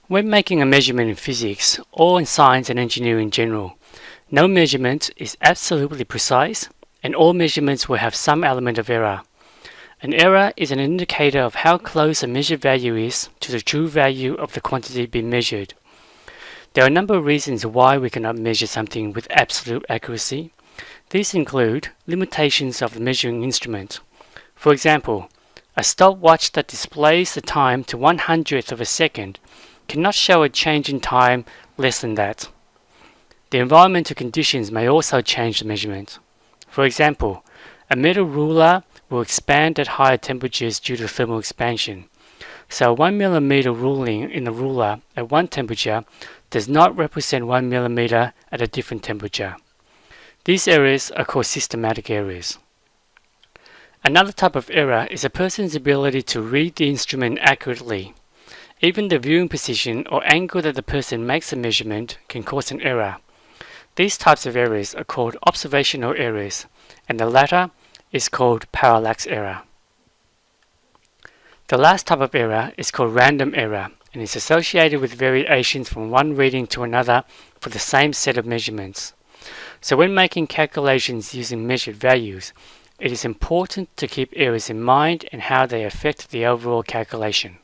When making a measurement in physics, or in science and engineering in general, no measurement is absolutely precise, and all measurements will have some element of error. An error is an indicator of how close a measured value is to the true value of the quantity being measured. There are a number of reasons why we cannot measure something with absolute accuracy. These include limitations of the measuring instrument. For example, a stopwatch that displays the time to 1/100th of a second cannot show a change in time less than that. The environmental conditions may also change the measurement. For example, a metal ruler will expand at higher temperatures due to thermal expansion. So 1 millimeter ruling in the ruler at one temperature does not represent 1 millimeter at a different temperature. These errors are called systematic errors. Another type of error is a person's ability to read the instrument accurately. Even the viewing position or angle that the person makes a measurement can cause an error. These types of errors are called observational errors, and the latter is called parallax error. The last type of error is called random error and is associated with variations from one reading to another for the same set of measurements. So when making calculations using measured values, it is important to keep errors in mind and how they affect the overall calculation.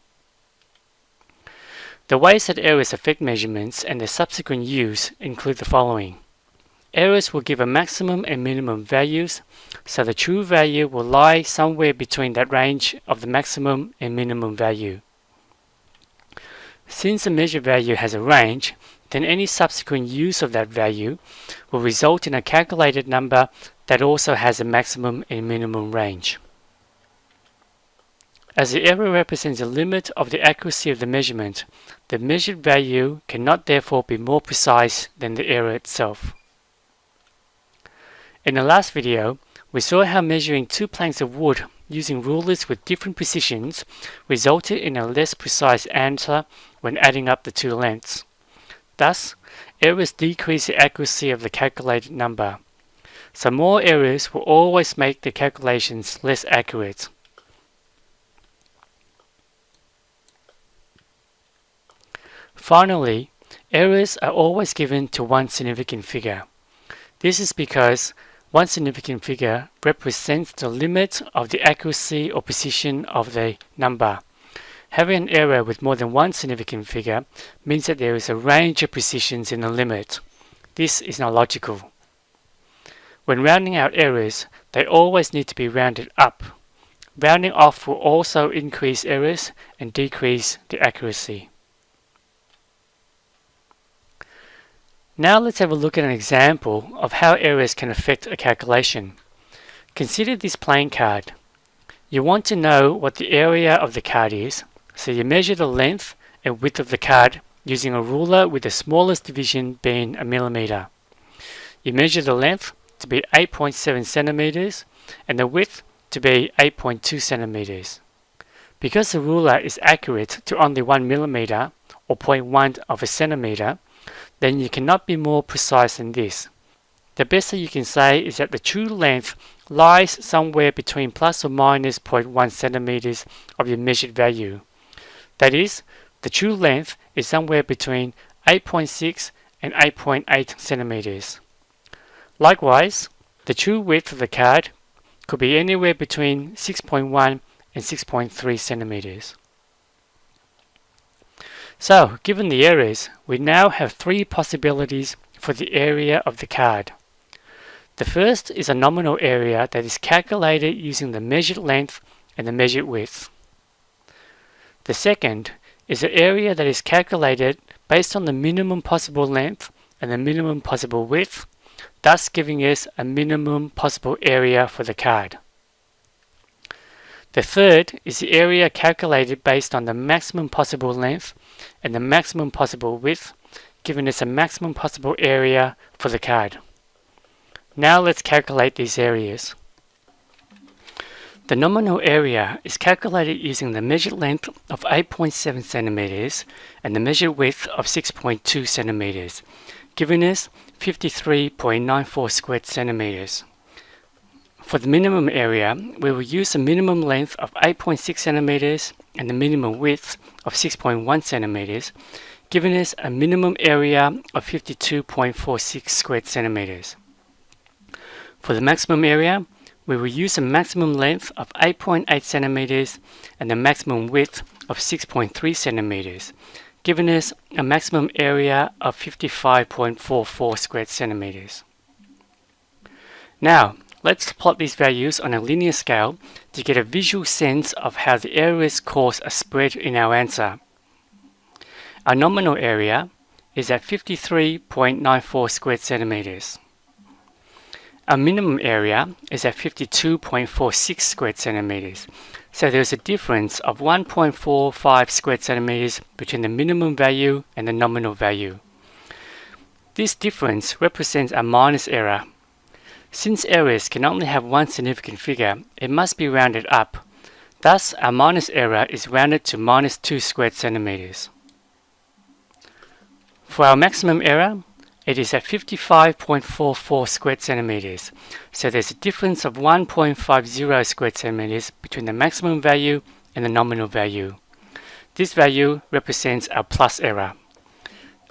The ways that errors affect measurements and their subsequent use include the following. Errors will give a maximum and minimum values, so the true value will lie somewhere between that range of the maximum and minimum value. Since the measured value has a range, then any subsequent use of that value will result in a calculated number that also has a maximum and minimum range. As the error represents a limit of the accuracy of the measurement, the measured value cannot therefore be more precise than the error itself. In the last video, we saw how measuring two planks of wood using rulers with different precisions resulted in a less precise answer when adding up the two lengths. Thus, errors decrease the accuracy of the calculated number. So more errors will always make the calculations less accurate. Finally, errors are always given to one significant figure. This is because one significant figure represents the limit of the accuracy or precision of the number. Having an error with more than one significant figure means that there is a range of precisions in the limit. This is not logical. When rounding out errors, they always need to be rounded up. Rounding off will also increase errors and decrease the accuracy. Now let's have a look at an example of how errors can affect a calculation. Consider this playing card. You want to know what the area of the card is, so you measure the length and width of the card using a ruler with the smallest division being a millimeter. You measure the length to be 8.7 centimeters and the width to be 8.2 centimeters. Because the ruler is accurate to only 1 millimeter or 0.1 of a centimeter, then you cannot be more precise than this. The best that you can say is that the true length lies somewhere between plus or minus 0.1 centimeters of your measured value. That is, the true length is somewhere between 8.6 and 8.8 centimeters. Likewise, the true width of the card could be anywhere between 6.1 and 6.3 centimeters. So, given the errors, we now have three possibilities for the area of the card. The first is a nominal area that is calculated using the measured length and the measured width. The second is an area that is calculated based on the minimum possible length and the minimum possible width, thus giving us a minimum possible area for the card. The third is the area calculated based on the maximum possible length and the maximum possible width, giving us a maximum possible area for the card. Now let's calculate these areas. The nominal area is calculated using the measured length of 8.7 centimeters and the measured width of 6.2 centimeters, giving us 53.94 square centimeters. For the minimum area, we will use a minimum length of 8.6 centimeters and the minimum width of 6.1 centimeters, giving us a minimum area of 52.46 square centimeters. For the maximum area, we will use a maximum length of 8.8 centimeters and the maximum width of 6.3 centimeters, giving us a maximum area of 55.44 square centimeters. Now, let's plot these values on a linear scale to get a visual sense of how the areas cause a spread in our answer. Our nominal area is at 53.94 square centimeters. Our minimum area is at 52.46 square centimeters, so there's a difference of 1.45 square centimeters between the minimum value and the nominal value. This difference represents a minus error. Since errors can only have one significant figure, it must be rounded up. Thus, our minus error is rounded to minus 2 square centimeters. For our maximum error, it is at 55.44 square centimeters, so there's a difference of 1.50 square centimeters between the maximum value and the nominal value. This value represents our plus error.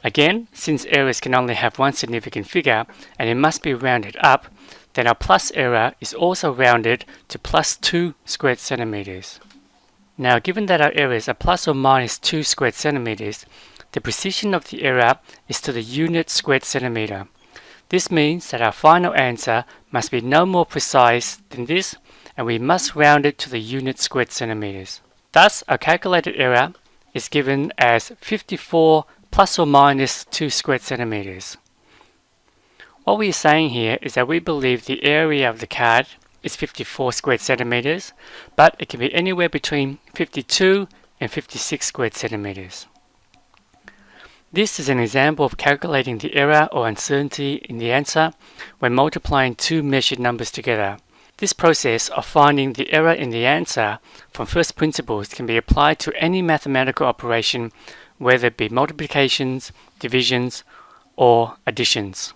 Again, since errors can only have one significant figure and it must be rounded up, then our plus error is also rounded to plus 2 square centimeters. Now, given that our errors are plus or minus 2 square centimeters, the precision of the error is to the unit squared centimeter. This means that our final answer must be no more precise than this, and we must round it to the unit squared centimeters. Thus, our calculated error is given as 54 plus or minus 2 squared centimeters. What we are saying here is that we believe the area of the card is 54 squared centimeters, but it can be anywhere between 52 and 56 squared centimeters. This is an example of calculating the error or uncertainty in the answer when multiplying two measured numbers together. This process of finding the error in the answer from first principles can be applied to any mathematical operation, whether it be multiplications, divisions, or additions.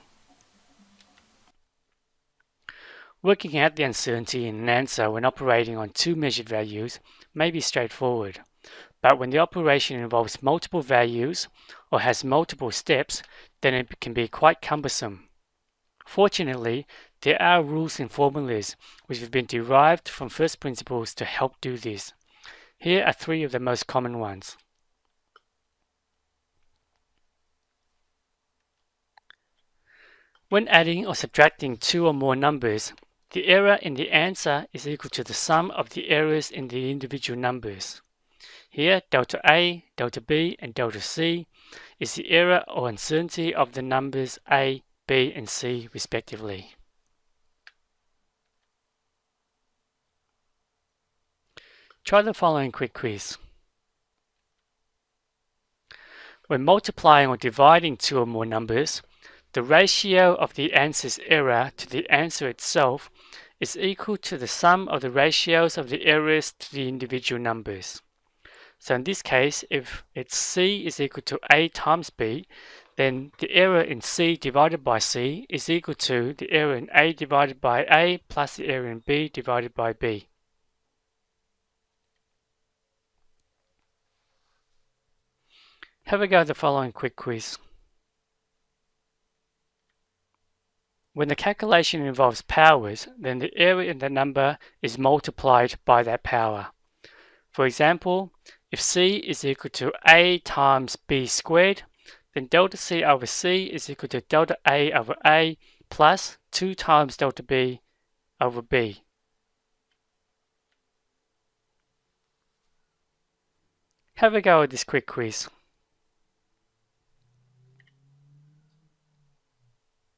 Working out the uncertainty in an answer when operating on two measured values may be straightforward, but when the operation involves multiple values or has multiple steps, then it can be quite cumbersome. Fortunately, there are rules and formulas which have been derived from first principles to help do this. Here are three of the most common ones. When adding or subtracting two or more numbers, the error in the answer is equal to the sum of the errors in the individual numbers. Here, delta A, delta B, and delta C is the error or uncertainty of the numbers A, B, and C respectively. Try the following quick quiz. When multiplying or dividing two or more numbers, the ratio of the answer's error to the answer itself is equal to the sum of the ratios of the errors to the individual numbers. So in this case, if it's C is equal to A times B, then the error in C divided by C is equal to the error in A divided by A plus the error in B divided by B. Have a go at the following quick quiz. When the calculation involves powers, then the error in the number is multiplied by that power. For example, if C is equal to A times B squared, then delta C over C is equal to delta A over A plus 2 times delta B over B. Have a go at this quick quiz.